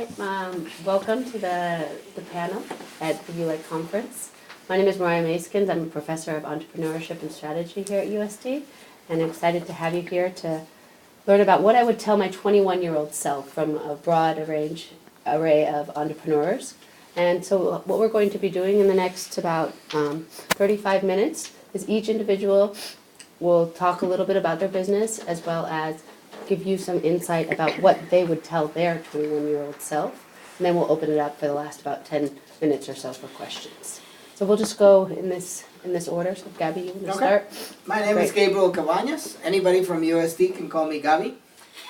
Hi, welcome to the panel at the ULEC conference. My name is Mariah Maskins. I'm a professor of entrepreneurship and strategy here at USD, and I'm excited to have you here to learn about what I would tell my 21-year-old self from a broad array of entrepreneurs. And so what we're going to be doing in the next about 35 minutes is each individual will talk a little bit about their business as well as give you some insight about what they would tell their 21-year-old self. And then we'll open it up for the last about 10 minutes or so for questions. So we'll just go in this order. So Gabby, you want to start? My name is Gabriel Cabañas. Anybody from USD can call me Gabby.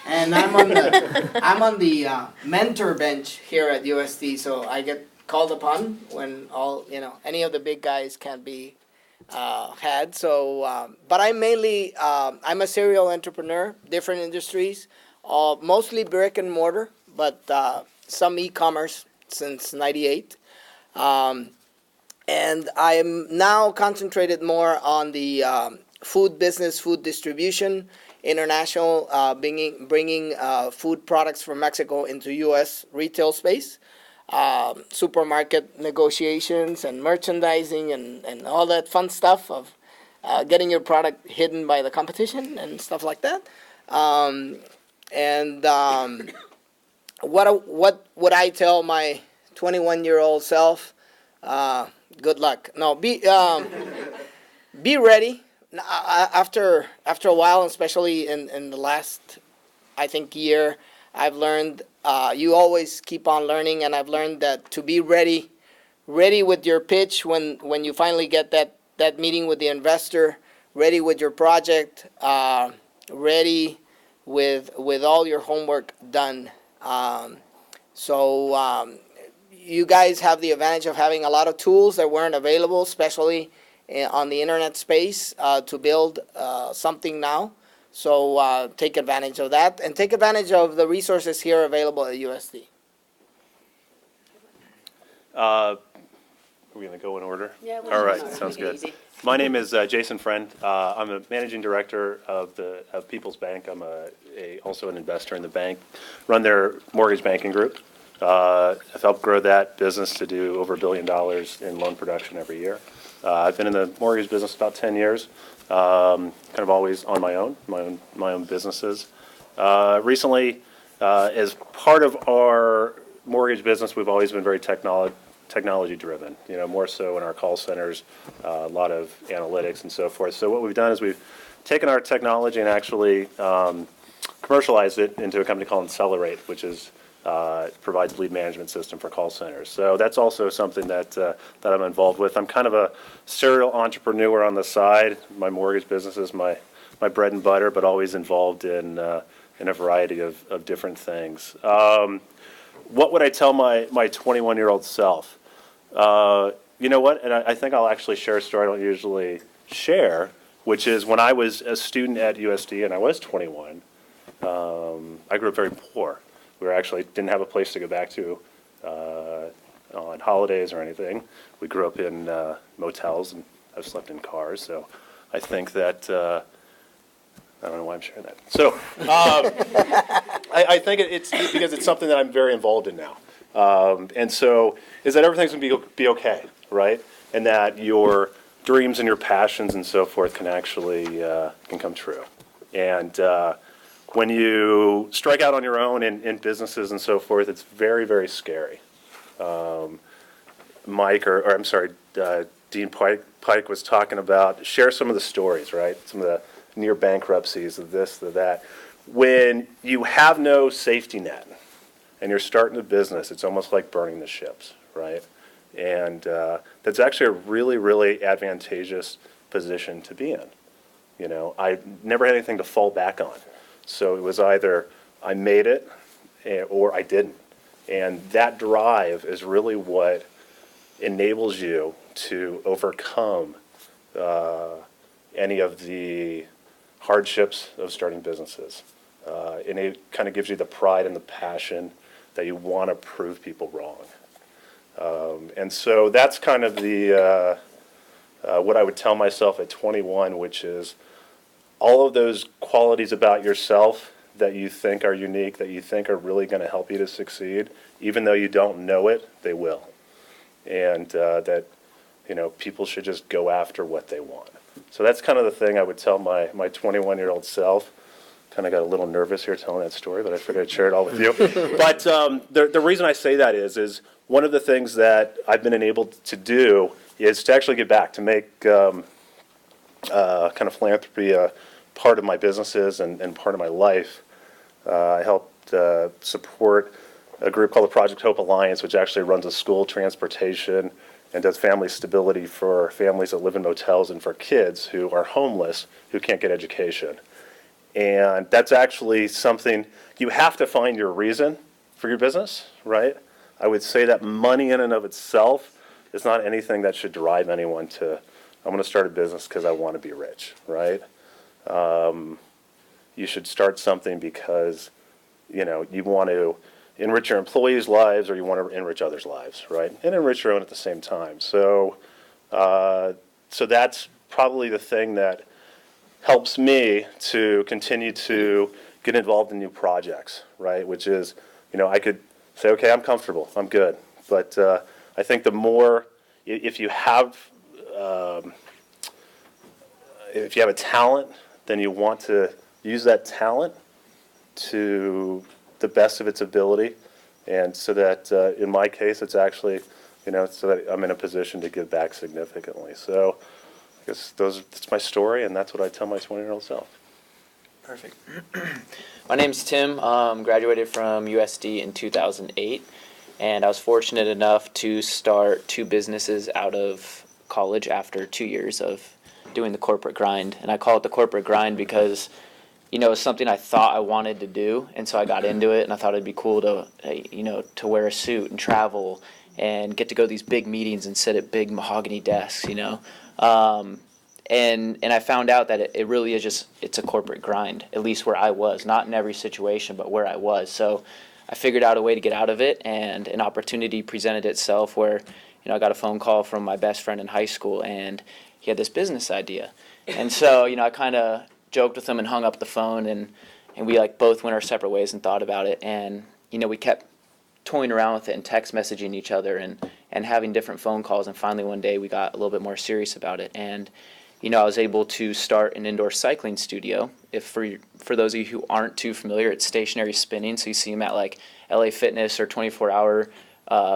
And I'm on the mentor bench here at USD, so I get called upon when any of the big guys can't be had. So, but I'm mainly I'm a serial entrepreneur, different industries, mostly brick and mortar, but some e-commerce since '98. And I'm now concentrated more on the food business, food distribution, international, bringing food products from Mexico into U.S. retail space, supermarket negotiations and merchandising and all that fun stuff of getting your product hidden by the competition and stuff like that. What would I tell my 21-year-old self? Good luck. No, be ready. After a while, especially in the last, I think, year, I've learned you always keep on learning, and I've learned that to be ready with your pitch when you finally get that meeting with the investor, ready with your project, ready with all your homework done. You guys have the advantage of having a lot of tools that weren't available, especially on the internet space, to build something now. So take advantage of that, and take advantage of the resources here available at USD. Are we going to go in order? Yeah. All right, sounds good. My name is Jason Friend. I'm a managing director of People's Bank. I'm also an investor in the bank. Run their mortgage banking group. I've helped grow that business to do over $1 billion in loan production every year. I've been in the mortgage business about 10 years, kind of always on my own businesses. Recently, as part of our mortgage business, we've always been very technology driven, more so in our call centers, a lot of analytics and so forth. So what we've done is we've taken our technology and actually commercialized it into a company called Accelerate, which is provides lead management system for call centers. So that's also something that I'm involved with. I'm kind of a serial entrepreneur on the side. My mortgage business is my bread and butter, but always involved in a variety of different things. What would I tell my 21-year-old self? You know what? And I think I'll actually share a story I don't usually share, which is when I was a student at USD and I was 21, I grew up very poor. We actually didn't have a place to go back to on holidays or anything. We grew up in motels, and I've slept in cars. So I think that I don't know why I'm sharing that. So I think it's because it's something that I'm very involved in now. And so is that everything's going to be okay, right? And that your dreams and your passions and so forth can actually can come true. And when you strike out on your own in businesses and so forth, it's very, very scary. Dean Pike was talking about share some of the stories, right? Some of the near bankruptcies of this, of that. When you have no safety net and you're starting a business, it's almost like burning the ships, right? And that's actually a really, really advantageous position to be in. I never had anything to fall back on. So it was either I made it or I didn't. And that drive is really what enables you to overcome any of the hardships of starting businesses. And it kind of gives you the pride and the passion that you want to prove people wrong. And so that's kind of the what I would tell myself at 21, which is all of those qualities about yourself that you think are unique, that you think are really going to help you to succeed, even though you don't know it, they will. And that, people should just go after what they want. So that's kind of the thing I would tell my 21-year-old self. Kind of got a little nervous here telling that story, but I figured I'd share it all with you. But the reason I say that is one of the things that I've been enabled to do is to actually give back, to make kind of philanthropy part of my businesses and part of my life. I helped support a group called the Project Hope Alliance, which actually runs a school transportation and does family stability for families that live in motels and for kids who are homeless who can't get education. And that's actually something, you have to find your reason for your business, right? I would say that money in and of itself is not anything that should drive anyone to, I'm going to start a business because I want to be rich, right? You should start something because, you want to enrich your employees' lives or you want to enrich others' lives, right? And enrich your own at the same time. So that's probably the thing that helps me to continue to get involved in new projects, right? Which is, I could say, okay, I'm comfortable, I'm good. But I think the more, if you have a talent, then you want to use that talent to the best of its ability. And so that, in my case, it's actually, so that I'm in a position to give back significantly. So I guess that's my story, and that's what I tell my 20-year-old self. Perfect. My name's Tim. Graduated from USD in 2008, and I was fortunate enough to start 2 businesses out of college after 2 years of doing the corporate grind. And I call it the corporate grind because, it was something I thought I wanted to do, and so I got into it, and I thought it'd be cool to, to wear a suit and travel and get to go to these big meetings and sit at big mahogany desks, And I found out that it really is it's a corporate grind, at least where I was. Not in every situation, but where I was. So I figured out a way to get out of it, and an opportunity presented itself where, I got a phone call from my best friend in high school, and he had this business idea. And so, I kind of joked with him and hung up the phone, and we both went our separate ways and thought about it. And, we kept toying around with it and text messaging each other and having different phone calls. And finally one day we got a little bit more serious about it. And I was able to start an indoor cycling studio. If for those of you who aren't too familiar, it's stationary spinning. So you see them at LA Fitness or 24-hour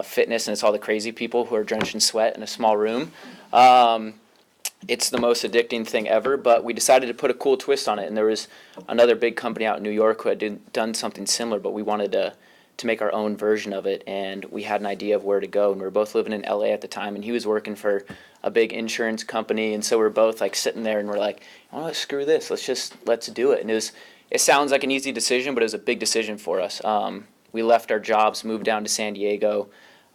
fitness, and it's all the crazy people who are drenched in sweat in a small room. It's the most addicting thing ever, but we decided to put a cool twist on it. And there was another big company out in New York who had done something similar, but we wanted to make our own version of it, and we had an idea of where to go. And we were both living in LA at the time, and he was working for a big insurance company, and so we were both sitting there, and we're like, oh, screw this, let's do it. And it sounds like an easy decision, but it was a big decision for us. We left our jobs, moved down to San Diego.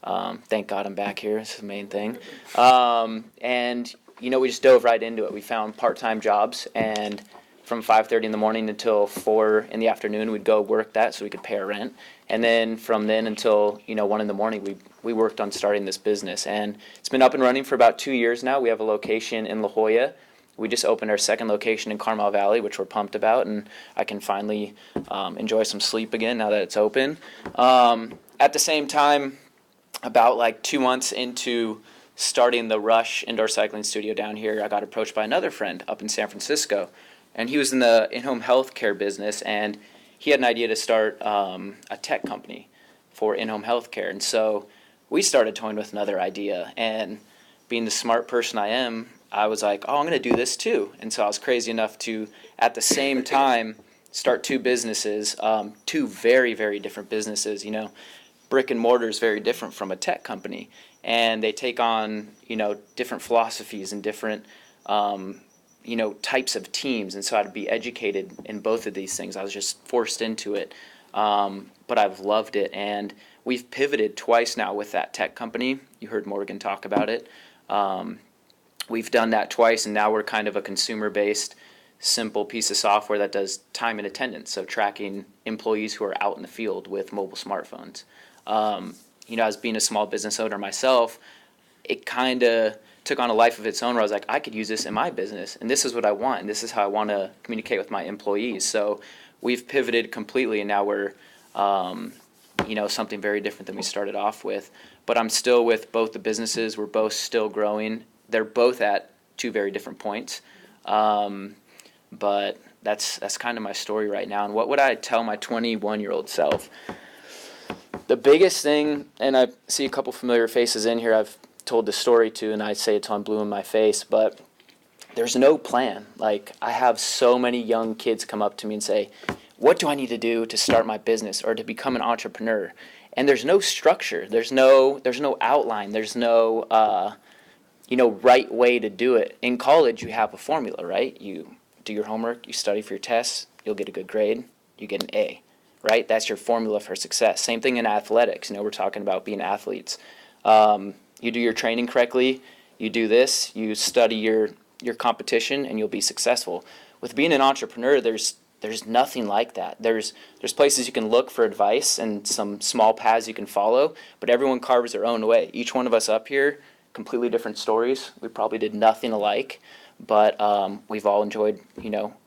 Thank God I'm back here. It's the main thing. And we just dove right into it. We found part-time jobs, and from 5:30 in the morning until 4 in the afternoon, we'd go work that so we could pay our rent. And then from then until 1 in the morning, we worked on starting this business. And it's been up and running for about 2 years now. We have a location in La Jolla. We just opened our second location in Carmel Valley, which we're pumped about, and I can finally enjoy some sleep again now that it's open. At the same time, about 2 months into starting the Rush indoor cycling studio down here, I got approached by another friend up in San Francisco, and he was in the in-home healthcare business, and he had an idea to start a tech company for in-home healthcare. And so we started toying with another idea, and being the smart person I am, I was like, oh, I'm going to do this too. And so I was crazy enough to, at the same time, start 2 businesses, 2 very, very different businesses. Brick and mortar is very different from a tech company, and they take on, different philosophies and different, types of teams. And so I had to be educated in both of these things. I was just forced into it, but I've loved it. And we've pivoted twice now with that tech company. You heard Morgan talk about it. We've done that twice, and now we're kind of a consumer-based, simple piece of software that does time and attendance, so tracking employees who are out in the field with mobile smartphones. As being a small business owner myself, it kind of took on a life of its own where I was like, I could use this in my business, and this is what I want, and this is how I want to communicate with my employees. So we've pivoted completely, and now we're, something very different than we started off with. But I'm still with both the businesses. We're both still growing. They're both at two very different points. But that's kind of my story right now. And what would I tell my 21-year-old self? The biggest thing, and I see a couple familiar faces in here I've told this story to, and I say it till I'm blue in my face, but there's no plan. Like, I have so many young kids come up to me and say, what do I need to do to start my business or to become an entrepreneur? And there's no structure. There's no outline. There's no right way to do it. In college, you have a formula, right? You do your homework, you study for your tests, you'll get a good grade, you get an A, right? That's your formula for success. Same thing in athletics. We're talking about being athletes. You do your training correctly, you do this, you study your competition, and you'll be successful. With being an entrepreneur, there's nothing like that. There's places you can look for advice and some small paths you can follow, but everyone carves their own way. Each one of us up here, completely different stories. We probably did nothing alike, but we've all enjoyed,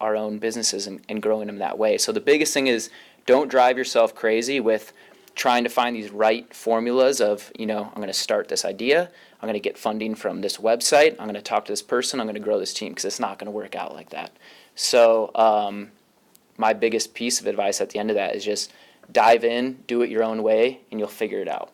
our own businesses and growing them that way. So the biggest thing is, don't drive yourself crazy with trying to find these right formulas of, I'm going to start this idea, I'm going to get funding from this website, I'm going to talk to this person, I'm going to grow this team, because it's not going to work out like that. So my biggest piece of advice at the end of that is just dive in, do it your own way, and you'll figure it out.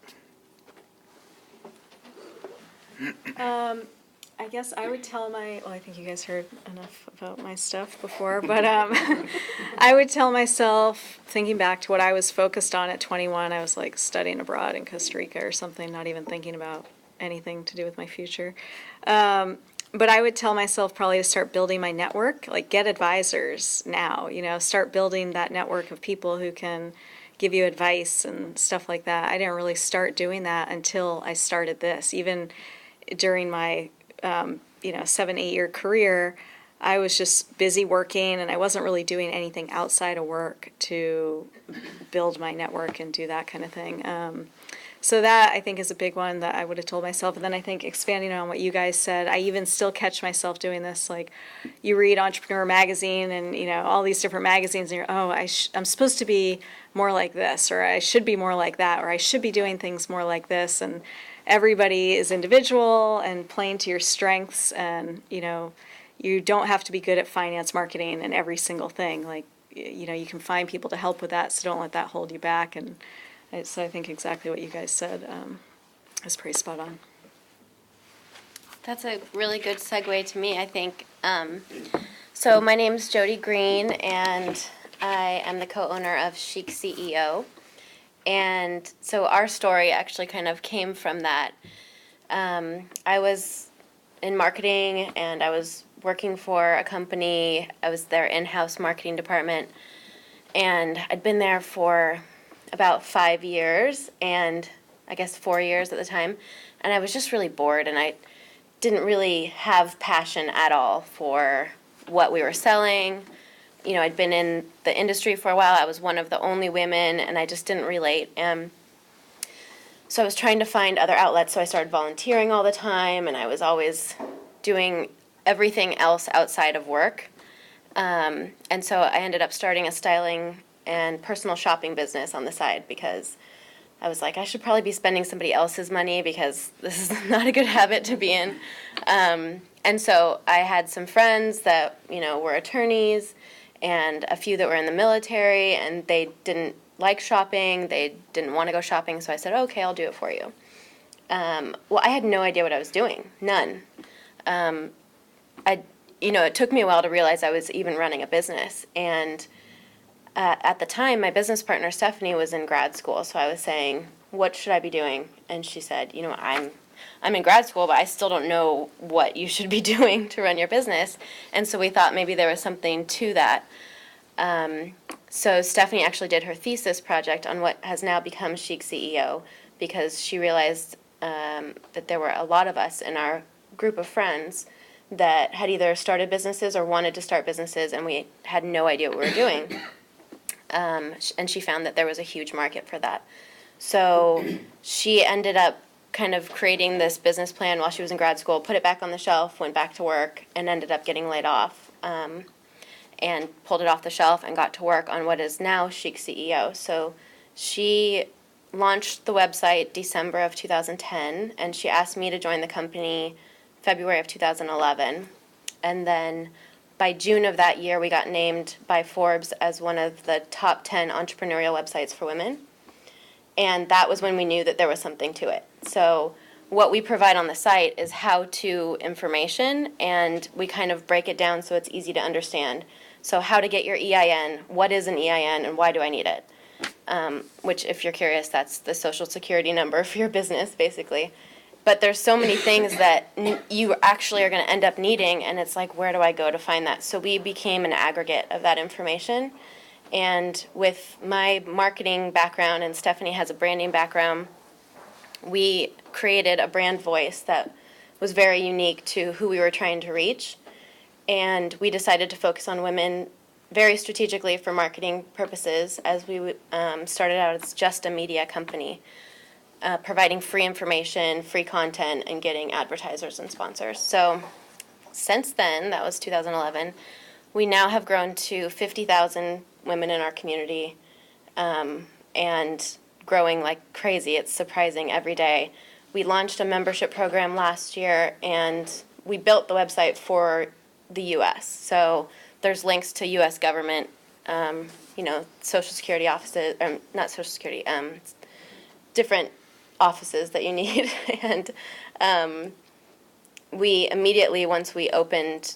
I guess I would tell I think you guys heard enough about my stuff before, but I would tell myself, thinking back to what I was focused on at 21, I was like studying abroad in Costa Rica or something, not even thinking about anything to do with my future. But I would tell myself probably to start building my network, like get advisors now, start building that network of people who can give you advice and stuff like that. I didn't really start doing that until I started this. Even during my 7-8 year career, I was just busy working, and I wasn't really doing anything outside of work to build my network and do that kind of thing. So that, I think, is a big one that I would have told myself. And then I think expanding on what you guys said, I even still catch myself doing this. Like, you read Entrepreneur Magazine and, all these different magazines, and you're, I'm supposed to be more like this, or I should be more like that, or I should be doing things more like this. And everybody is individual and playing to your strengths, and, you don't have to be good at finance, marketing, and every single thing. Like, you can find people to help with that, so don't let that hold you back. And so I think exactly what you guys said is pretty spot on. That's a really good segue to me, I think. So my name's Jody Green, and I am the co-owner of Chic CEO. And so our story actually kind of came from that. I was in marketing, and I was working for a company. I was their in-house marketing department, and I'd been there for about 5 years, and I guess 4 years at the time, and I was just really bored, and I didn't really have passion at all for what we were selling. I'd been in the industry for a while. I was one of the only women, and I just didn't relate. So I was trying to find other outlets, so I started volunteering all the time, and I was always doing everything else outside of work. And so I ended up starting a styling and personal shopping business on the side, because I was like, I should probably be spending somebody else's money, because this is not a good habit to be in. And so I had some friends that, were attorneys, and a few that were in the military, and they didn't like shopping. They didn't want to go shopping, so I said, okay, I'll do it for you. Well, I had no idea what I was doing, none. It took me a while to realize I was even running a business, and at the time, my business partner, Stephanie, was in grad school, so I was saying, what should I be doing? And she said, I'm in grad school, but I still don't know what you should be doing to run your business. And so we thought maybe there was something to that. So Stephanie actually did her thesis project on what has now become Chic CEO, because she realized that there were a lot of us in our group of friends that had either started businesses or wanted to start businesses, and we had no idea what we were doing. And she found that there was a huge market for that. So she ended up kind of creating this business plan while she was in grad school, put it back on the shelf, went back to work, and ended up getting laid off. And pulled it off the shelf and got to work on what is now Chic CEO. So she launched the website December of 2010, and she asked me to join the company February of 2011. And then by June of that year, we got named by Forbes as one of the top 10 entrepreneurial websites for women. And that was when we knew that there was something to it. So what we provide on the site is how-to information, and we kind of break it down so it's easy to understand. So how to get your EIN, what is an EIN, and why do I need it? Which, if you're curious, that's the social security number for your business, basically. But there's so many things that you actually are going to end up needing, and it's like, where do I go to find that? So we became an aggregate of that information. And with my marketing background, and Stephanie has a branding background, we created a brand voice that was very unique to who we were trying to reach. And we decided to focus on women very strategically for marketing purposes, as we started out as just a media company, providing free information, free content, and getting advertisers and sponsors. So since then, that was 2011, we now have grown to 50,000 women in our community, and growing like crazy. It's surprising every day. We launched a membership program last year, and we built the website for the U.S. So there's links to U.S. government, Social Security offices, not Social Security, different offices that you need. And we immediately, once we opened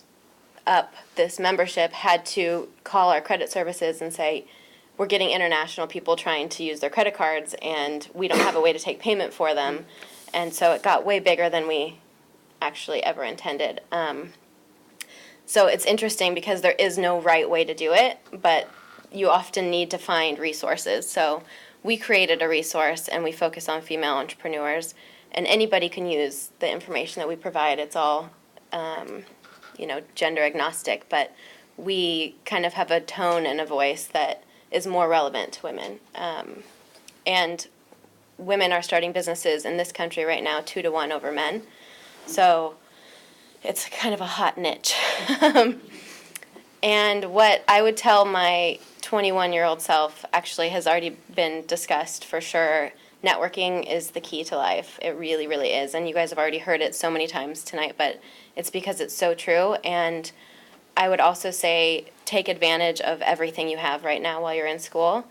up this membership, had to call our credit services and say, we're getting international people trying to use their credit cards, and we don't have a way to take payment for them. And so it got way bigger than we actually ever intended. So it's interesting because there is no right way to do it, but you often need to find resources. So we created a resource, and we focus on female entrepreneurs, and anybody can use the information that we provide. It's all, gender agnostic, but we kind of have a tone and a voice that is more relevant to women. And women are starting businesses in this country right now 2-to-1 over men. So it's kind of a hot niche. And what I would tell my 21-year-old self actually has already been discussed for sure. Networking is the key to life. It really, really is. And you guys have already heard it so many times tonight, but it's because it's so true. And I would also say take advantage of everything you have right now while you're in school.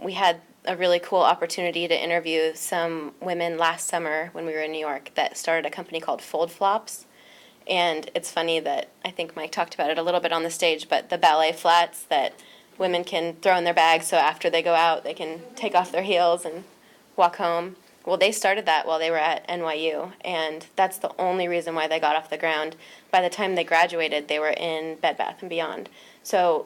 We had a really cool opportunity to interview some women last summer when we were in New York that started a company called Fold Flops. And it's funny that, I think Mike talked about it a little bit on the stage, but the ballet flats that women can throw in their bags so after they go out they can take off their heels and walk home. Well, they started that while they were at NYU, and that's the only reason why they got off the ground. By the time they graduated, they were in Bed Bath & Beyond. So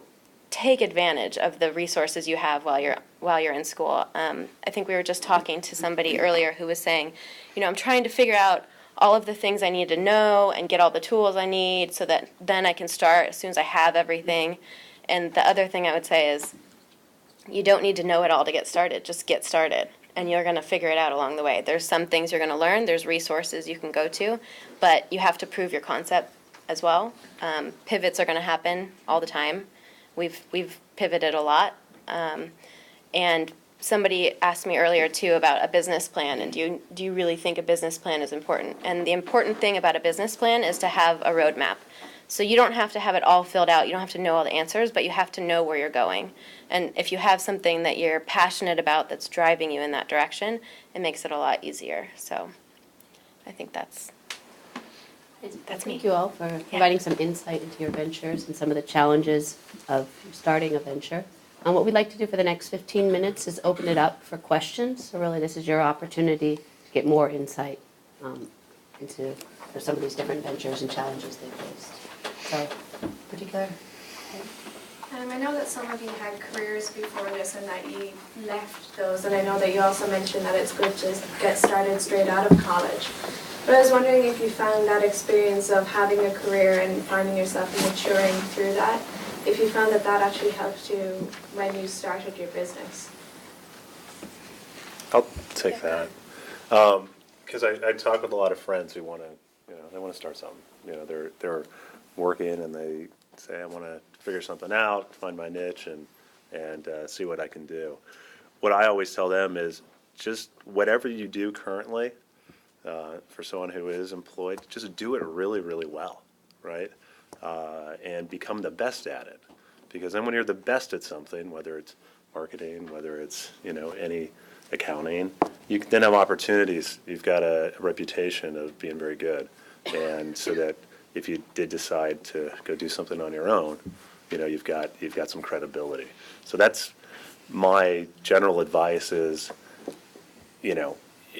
take advantage of the resources you have while you're in school. I think we were just talking to somebody earlier who was saying, I'm trying to figure out all of the things I need to know and get all the tools I need so that then I can start as soon as I have everything. And the other thing I would say is you don't need to know it all to get started. Just get started, and you're going to figure it out along the way. There's some things you're going to learn. There's resources you can go to, but you have to prove your concept as well. Pivots are going to happen all the time. We've pivoted a lot. And somebody asked me earlier, too, about a business plan, and do you really think a business plan is important? And the important thing about a business plan is to have a roadmap. So you don't have to have it all filled out. You don't have to know all the answers, but you have to know where you're going. And if you have something that you're passionate about that's driving you in that direction, it makes it a lot easier. So I think that's me. Thank you all for providing some insight into your ventures and some of the challenges of starting a venture. And what we'd like to do for the next 15 minutes is open it up for questions. So really this is your opportunity to get more insight into some of these different ventures and challenges they faced. So, particular? I know that some of you had careers before this and that you left those, and I know that you also mentioned that it's good to get started straight out of college. But I was wondering if you found that experience of having a career and finding yourself maturing through that, if you found that actually helped you when you started your business. I'll take that. Because I talk with a lot of friends who want to, they want to start something. They're working and they say, I want to figure something out, find my niche, and see what I can do. What I always tell them is just whatever you do currently, for someone who is employed, just do it really, really well, right? And become the best at it. Because then when you're the best at something, whether it's marketing, whether it's, any accounting, you can then have opportunities. You've got a reputation of being very good. And so that if you did decide to go do something on your own, you've got some credibility. So that's my general advice is,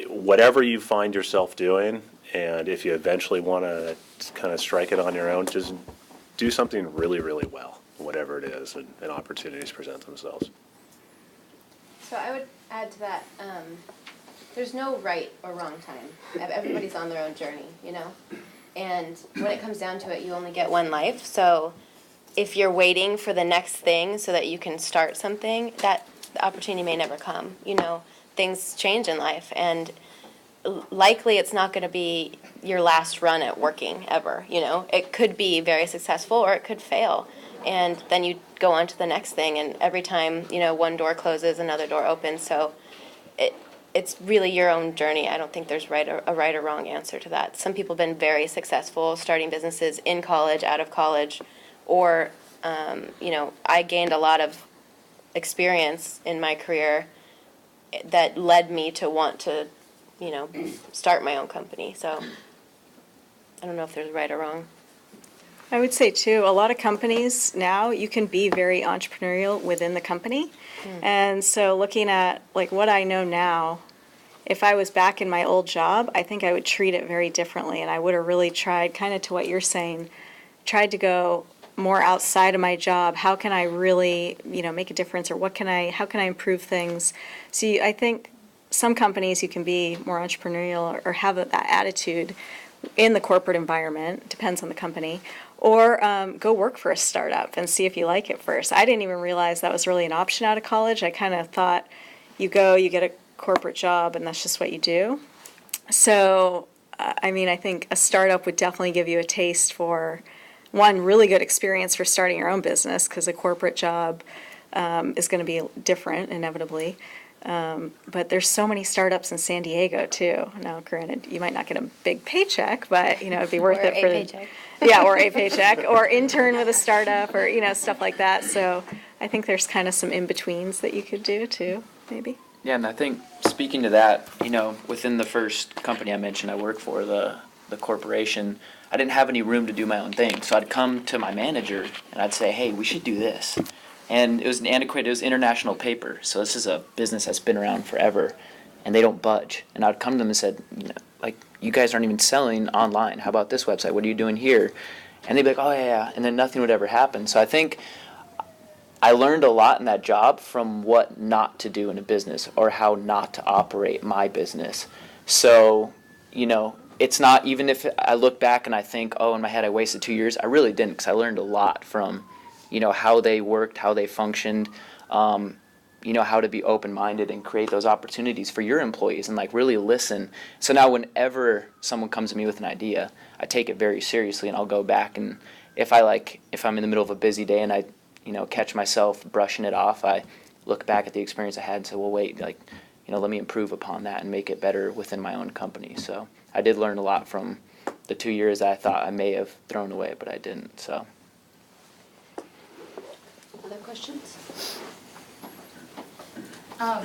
whatever you find yourself doing, and if you eventually want to kind of strike it on your own, just do something really, really well, whatever it is, and opportunities present themselves. So I would add to that, there's no right or wrong time. Everybody's on their own journey, And when it comes down to it, you only get one life. So if you're waiting for the next thing so that you can start something, that opportunity may never come. Things change in life, and likely it's not going to be your last run at working ever. It could be very successful or it could fail. And then you go on to the next thing, and every time, one door closes, another door opens. So it's really your own journey. I don't think there's a right or wrong answer to that. Some people have been very successful starting businesses in college, out of college, or, I gained a lot of experience in my career that led me to want to, start my own company. So I don't know if there's right or wrong. I would say too, a lot of companies now, you can be very entrepreneurial within the company. And so looking at like what I know now, if I was back in my old job, I think I would treat it very differently. And I would have really tried, kind of to what you're saying, tried to go more outside of my job. How can I really, make a difference, or how can I improve things? See, I think some companies you can be more entrepreneurial or have that attitude in the corporate environment, depends on the company, or go work for a startup and see if you like it first. I didn't even realize that was really an option out of college. I kind of thought you get a corporate job and that's just what you do. So, I think a startup would definitely give you a taste for, one, really good experience for starting your own business, because a corporate job is going to be different, inevitably. But there's so many startups in San Diego too. Now, granted, you might not get a big paycheck, but it'd be worth it for paycheck. Yeah, or a paycheck, or intern with a startup, or stuff like that. So I think there's kind of some in betweens that you could do too, maybe. Yeah, and I think speaking to that, within the first company I mentioned I worked for, the corporation, I didn't have any room to do my own thing. So I'd come to my manager and I'd say, hey, we should do this. And it was it was international paper. So this is a business that's been around forever, and they don't budge. And I'd come to them and said, you guys aren't even selling online. How about this website? What are you doing here? And they'd be like, oh, yeah. And then nothing would ever happen. So I think I learned a lot in that job from what not to do in a business, or how not to operate my business. So, it's not, even if I look back and I think, oh, in my head I wasted 2 years, I really didn't, because I learned a lot from, how they worked, how they functioned, how to be open-minded and create those opportunities for your employees, and really listen. So now whenever someone comes to me with an idea, I take it very seriously, and I'll go back, and if I'm in the middle of a busy day and I, catch myself brushing it off, I look back at the experience I had and say, well, wait, let me improve upon that and make it better within my own company. So I did learn a lot from the 2 years I thought I may have thrown away, but I didn't. So. Other questions?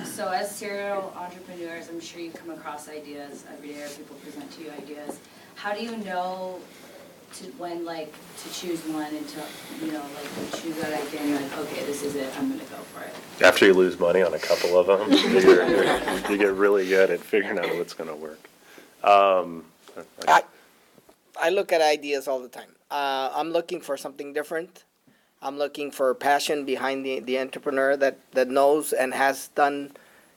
So as serial entrepreneurs, I'm sure you come across ideas every day, or people present to you ideas. How do you know when to choose one, and to you choose that idea and you're like, okay, this is it, I'm gonna go for it? After you lose money on a couple of them, you get really good at figuring out what's going to work. I look at ideas all the time. I'm looking for something different. I'm looking for passion behind the entrepreneur that knows and has done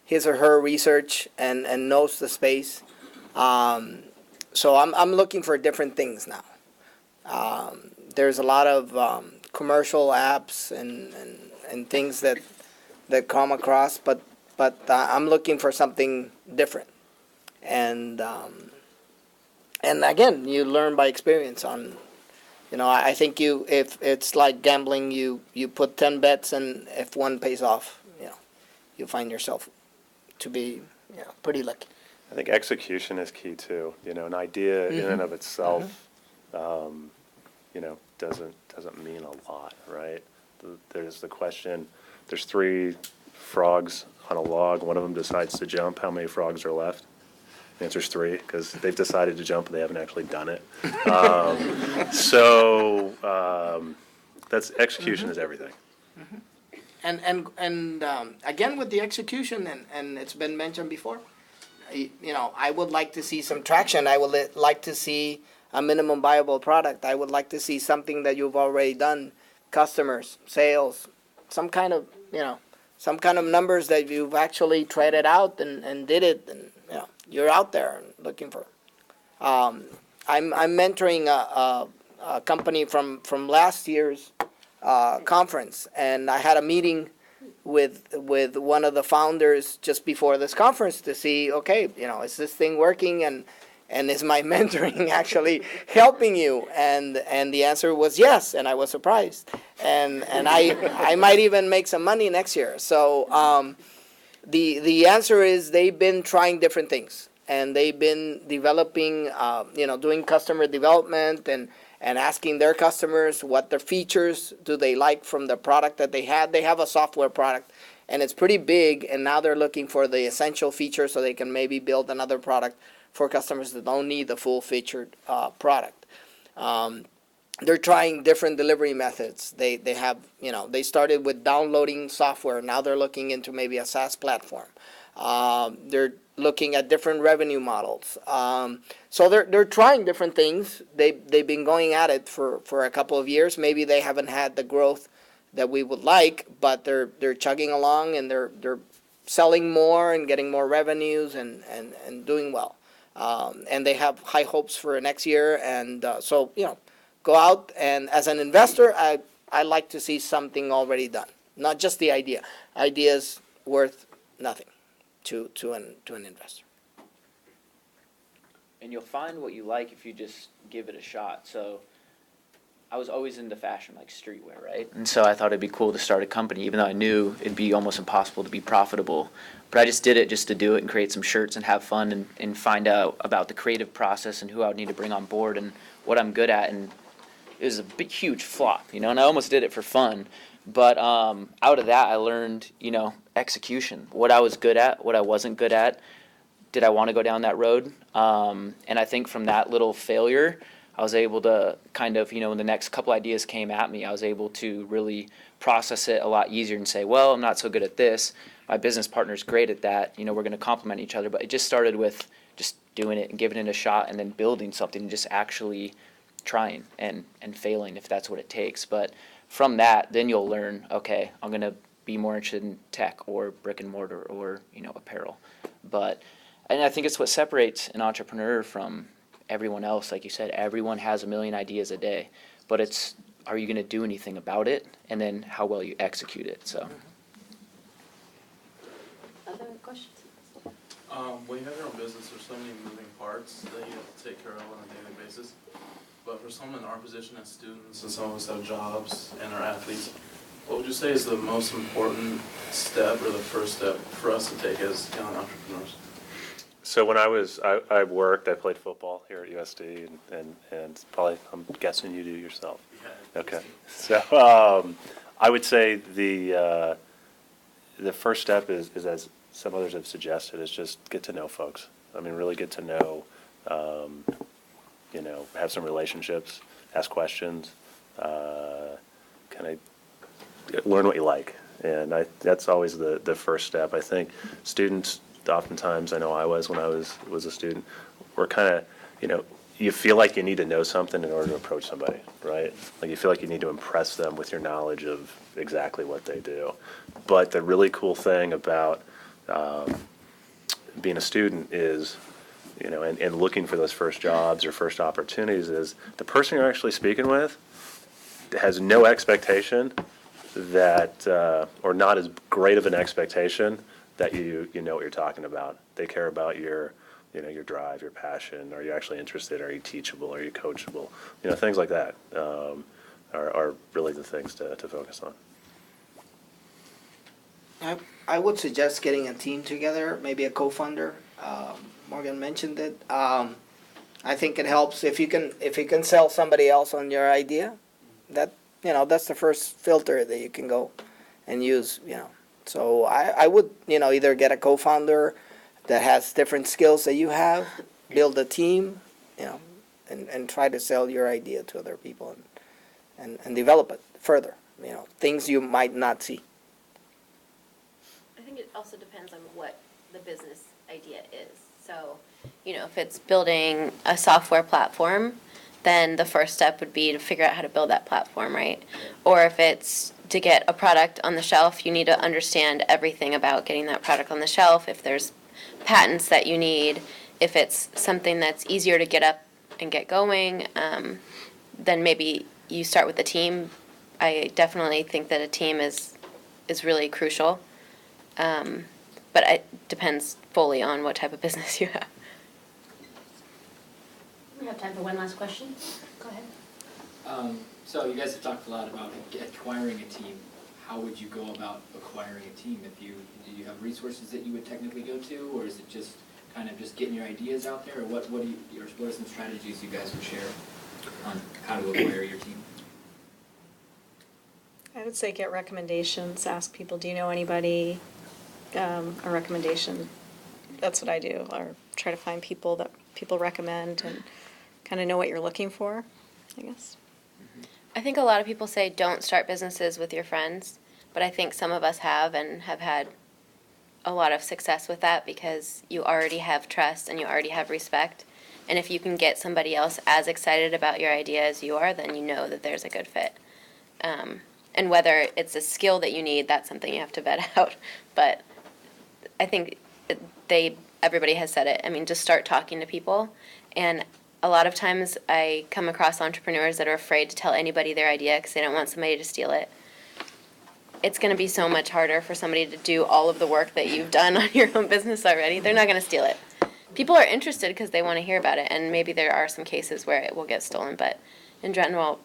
his or her research and knows the space. So I'm looking for different things now. There's a lot of commercial apps and things that come across, but I'm looking for something different. and again, you learn by experience on. I think if it's like gambling, you put 10 bets, and if one pays off, you find yourself to be, pretty lucky. I think execution is key too. An idea in and of itself, doesn't mean a lot, right? There's the question. There's 3 frogs on a log. One of them decides to jump. How many frogs are left? The answer's 3, because they've decided to jump and they haven't actually done it. That's execution is everything. And again, with the execution, and it's been mentioned before, I would like to see some traction. I would like to see a minimum viable product. I would like to see something that you've already done, customers, sales, some kind of numbers that you've actually tried it out and did it, and you're out there and looking for. I'm mentoring a company from last year's conference, and I had a meeting with one of the founders just before this conference to see, okay, is this thing working, and is my mentoring actually helping you? And the answer was yes, and I was surprised, and I might even make some money next year. So the answer is they've been trying different things, and they've been developing, doing customer development and asking their customers what their features do they like from the product that they had. They have a software product, and it's pretty big, and now they're looking for the essential features so they can maybe build another product for customers that don't need the full-featured product. They're trying different delivery methods. They have, they started with downloading software. Now they're looking into maybe a SaaS platform. They're looking at different revenue models. So they're trying different things. They've been going at it for a couple of years. Maybe they haven't had the growth that we would like, but they're chugging along, and they're selling more and getting more revenues and doing well. And they have high hopes for next year. And so go out, and as an investor, I like to see something already done, not just the idea. Ideas worth nothing to an investor. And you'll find what you like if you just give it a shot. So I was always into fashion, like streetwear, right? And so I thought it'd be cool to start a company, even though I knew it'd be almost impossible to be profitable. But I just did it just to do it and create some shirts and have fun and find out about the creative process and who I would need to bring on board and what I'm good at. And it was a big, huge flop, and I almost did it for fun. But out of that, I learned, execution, what I was good at, what I wasn't good at. Did I want to go down that road? And I think from that little failure, I was able to kind of, when the next couple ideas came at me, I was able to really process it a lot easier and say, well, I'm not so good at this. My business partner's great at that. We're going to complement each other. But it just started with just doing it and giving it a shot and then building something and just actually trying and failing if that's what it takes. But from that, then you'll learn, okay, I'm going to be more interested in tech or brick and mortar or, apparel. And I think it's what separates an entrepreneur from everyone else. Like you said, everyone has a million ideas a day, but it's, are you going to do anything about it? And then how well you execute it. So. Other questions? When you have your own business, there's so many moving parts that you have to take care of on a daily basis. But for someone in our position as students, and some of us have jobs and are athletes, what would you say is the most important step or the first step for us to take as young entrepreneurs? So when I worked, I played football here at USD, and probably, I'm guessing you do yourself. Yeah. Okay. So I would say the first step is, as some others have suggested, is just get to know folks. I mean, really get to know, have some relationships, ask questions, kind of learn what you like. And that's always the first step. I think students, oftentimes, I know I was when I was a student, we're kind of, you feel like you need to know something in order to approach somebody, right? Like you feel like you need to impress them with your knowledge of exactly what they do. But the really cool thing about being a student is, and looking for those first jobs or first opportunities is the person you're actually speaking with has no expectation that, or not as great of an expectation that you know what you're talking about. They care about your your drive, your passion. Are you actually interested? Are you teachable? Are you coachable? Things like that are really the things to focus on. I would suggest getting a team together, maybe a co-founder. Morgan mentioned it. I think it helps if you can sell somebody else on your idea. That's the first filter that you can go and use. So I would either get a co-founder that has different skills that you have, build a team, and try to sell your idea to other people and develop it further. Things you might not see. I think it also depends on what the business idea is. So, if it's building a software platform, then the first step would be to figure out how to build that platform, right? Or if it's to get a product on the shelf, you need to understand everything about getting that product on the shelf. If there's patents that you need, if it's something that's easier to get up and get going, then maybe you start with a team. I definitely think that a team is really crucial. But it depends fully on what type of business you have. We have time for one last question. Go ahead. So you guys have talked a lot about acquiring a team. How would you go about acquiring a team? Do you have resources that you would technically go to, or is it just kind of just getting your ideas out there, or what are some strategies you guys would share on how to acquire your team? I would say get recommendations, ask people, do you know anybody? A recommendation, that's what I do, or try to find people that people recommend and kind of know what you're looking for, I guess. I think a lot of people say don't start businesses with your friends, but I think some of us have and have had a lot of success with that because you already have trust and you already have respect. And if you can get somebody else as excited about your idea as you are, then you know that there's a good fit. And whether it's a skill that you need, that's something you have to vet out. But I think everybody has said it. I mean, just start talking to people. And a lot of times I come across entrepreneurs that are afraid to tell anybody their idea because they don't want somebody to steal it. It's going to be so much harder for somebody to do all of the work that you've done on your own business already. They're not going to steal it. People are interested because they want to hear about it, and maybe there are some cases where it will get stolen, but in general,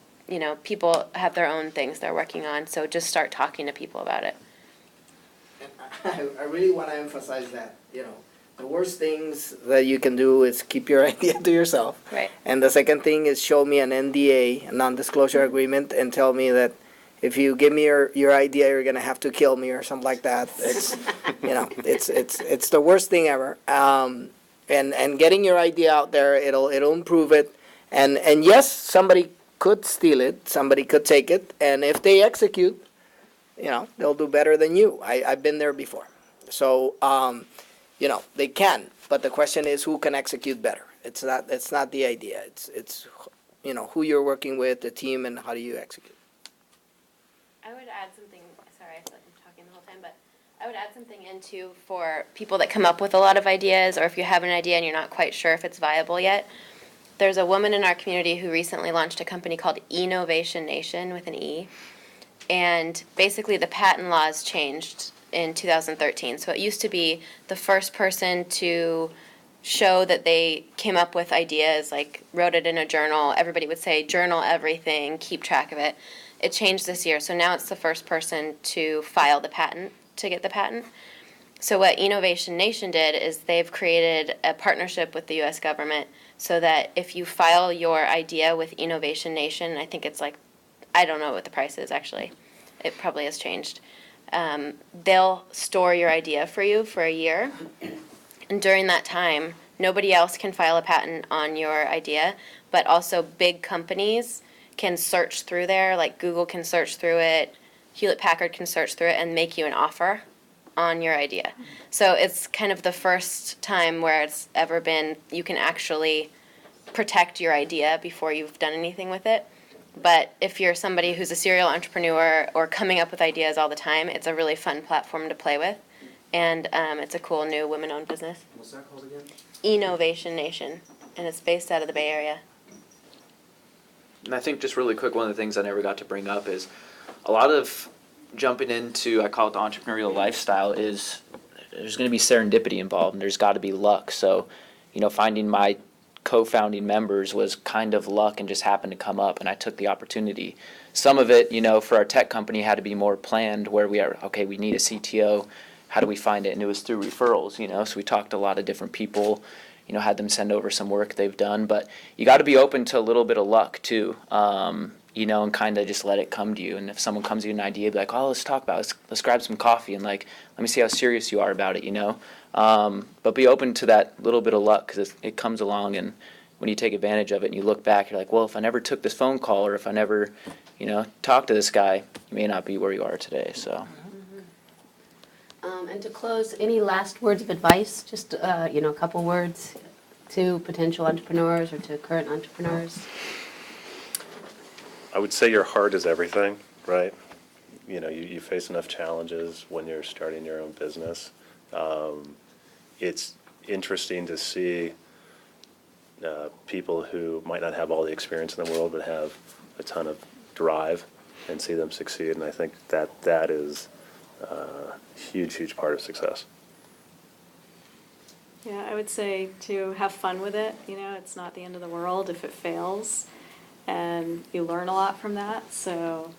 people have their own things they're working on, so just start talking to people about it. I really want to emphasize that, the worst things that you can do is keep your idea to yourself. Right. And the second thing is show me an NDA, a non-disclosure agreement, and tell me that if you give me your idea, you're gonna have to kill me or something like that. It's, it's the worst thing ever. And getting your idea out there, it'll improve it. And yes, somebody could steal it, somebody could take it, and if they execute, they'll do better than you. I've been there before. So, they can, but the question is who can execute better. It's not the idea. It's who you're working with, the team, and how do you execute. I would add something, sorry, I feel like I'm talking the whole time, but I would add something in too for people that come up with a lot of ideas, or if you have an idea and you're not quite sure if it's viable yet. There's a woman in our community who recently launched a company called Innovation Nation with an E. And basically the patent laws changed in 2013. So it used to be the first person to show that they came up with ideas, like wrote it in a journal. Everybody would say, journal everything, keep track of it. It changed this year. So now it's the first person to file the patent, to get the patent. So what Innovation Nation did is they've created a partnership with the U.S. government so that if you file your idea with Innovation Nation, I think it's like, I don't know what the price is actually. It probably has changed. They'll store your idea for you for a year. And during that time, nobody else can file a patent on your idea, but also big companies can search through there, like Google can search through it, Hewlett-Packard can search through it and make you an offer on your idea. So it's kind of the first time where it's ever been, you can actually protect your idea before you've done anything with it. But if you're somebody who's a serial entrepreneur or coming up with ideas all the time, it's a really fun platform to play with. And it's a cool new women-owned business. What's that called again? Innovation Nation, and it's based out of the Bay Area. And I think just really quick, one of the things I never got to bring up is a lot of jumping into, I call it the entrepreneurial lifestyle, is there's going to be serendipity involved and there's got to be luck. So, finding my co-founding members was kind of luck and just happened to come up, and I took the opportunity. Some of it, for our tech company had to be more planned, where we are, okay, we need a CTO, how do we find it? And it was through referrals, so we talked to a lot of different people, had them send over some work they've done, but you got to be open to a little bit of luck too, and kind of just let it come to you. And if someone comes to you with an idea, be like, oh, let's talk about it, let's grab some coffee, and let me see how serious you are about it, but be open to that little bit of luck, because it comes along, and when you take advantage of it and you look back, you're like, well, if I never took this phone call, or if I never, talked to this guy, you may not be where you are today, so. And to close, any last words of advice? Just, a couple words to potential entrepreneurs or to current entrepreneurs? I would say your heart is everything, right? You face enough challenges when you're starting your own business. It's interesting to see people who might not have all the experience in the world but have a ton of drive, and see them succeed. And I think that is a huge part of success. Yeah, I would say to have fun with it. It's not the end of the world if it fails, and you learn a lot from that. So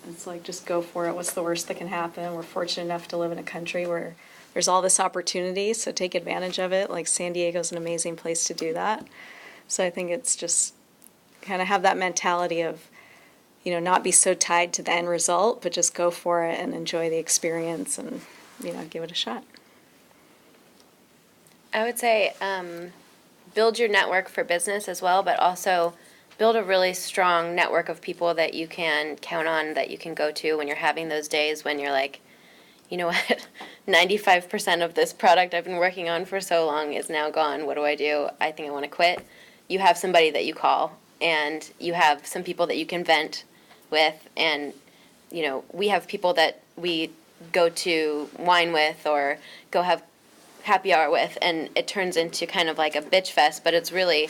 it's like, just go for it. What's the worst that can happen? We're fortunate enough to live in a country where there's all this opportunity, so take advantage of it. Like, San Diego's an amazing place to do that. So I think it's just kind of have that mentality of, not be so tied to the end result, but just go for it and enjoy the experience and, give it a shot. I would say build your network for business as well, but also build a really strong network of people that you can count on, that you can go to when you're having those days when you're like, you know what, 95% of this product I've been working on for so long is now gone. What do? I think I want to quit. You have somebody that you call, and you have some people that you can vent with, and, we have people that we go to wine with or go have happy hour with, and it turns into kind of like a bitch fest, but it's really,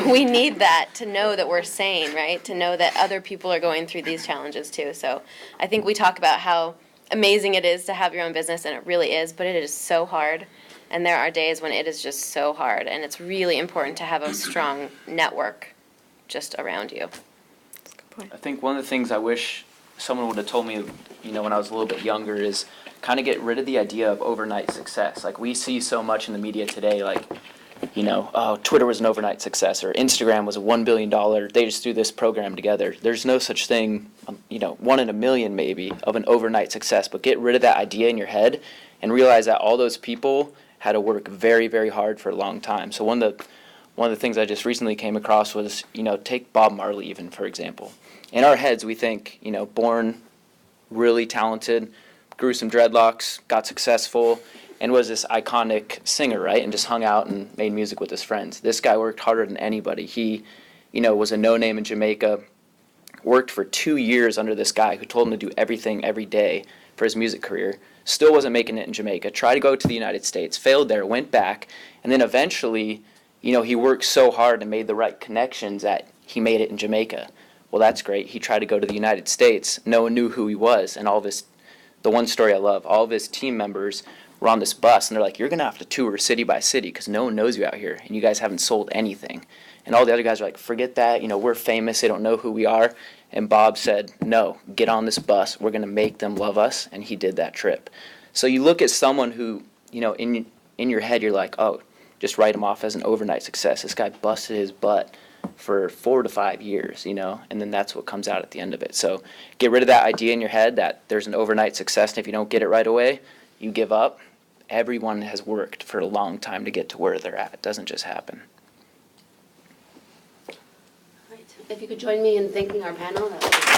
we need that to know that we're sane, right? To know that other people are going through these challenges too. So I think we talk about how amazing it is to have your own business, and it really is, but it is so hard, and there are days when it is just so hard, and it's really important to have a strong network just around you. That's a good point. I think one of the things I wish someone would have told me, when I was a little bit younger, is kind of get rid of the idea of overnight success. Like, we see so much in the media today, like, oh, Twitter was an overnight success, or Instagram was a $1 billion, they just threw this program together. There's no such thing, 1 in a million maybe, of an overnight success. But get rid of that idea in your head and realize that all those people had to work very, very hard for a long time. So one of the things I just recently came across was, take Bob Marley even, for example. In our heads, we think, born really talented, grew some dreadlocks, got successful, and was this iconic singer, right? And just hung out and made music with his friends. This guy worked harder than anybody. He, was a no-name in Jamaica, worked for 2 years under this guy who told him to do everything every day for his music career. Still wasn't making it in Jamaica. Tried to go to the United States, failed there, went back, and then eventually, he worked so hard and made the right connections that he made it in Jamaica. Well, that's great. He tried to go to the United States. No one knew who he was, and all of his, the one story I love, all of his team members were on this bus, and they're like, you're going to have to tour city by city because no one knows you out here, and you guys haven't sold anything. And all the other guys are like, forget that, we're famous, they don't know who we are. And Bob said, no, get on this bus, we're going to make them love us, and he did that trip. So you look at someone who, in your head, you're like, oh, just write him off as an overnight success. This guy busted his butt for 4 to 5 years, and then that's what comes out at the end of it. So get rid of that idea in your head that there's an overnight success, and if you don't get it right away, you give up. Everyone has worked for a long time to get to where they're at. It doesn't just happen. Right. If you could join me in thanking our panel, that would be great.